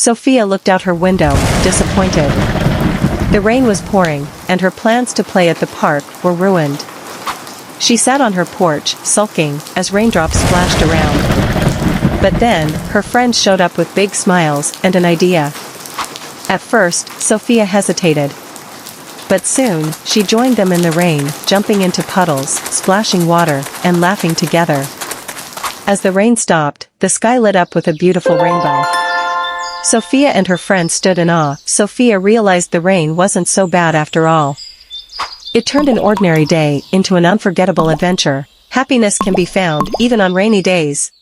Sophia looked out her window, disappointed. The rain was pouring, and her plans to play at the park were ruined. She sat on her porch, sulking, as raindrops splashed around. But then, her friends showed up with big smiles and an idea. At first, Sophia hesitated. But soon, she joined them in the rain, jumping into puddles, splashing water, and laughing together. As the rain stopped, the sky lit up with a beautiful rainbow. Sophia and her friends stood in awe. Sophia realized the rain wasn't so bad after all. It turned an ordinary day into an unforgettable adventure. Happiness can be found even on rainy days.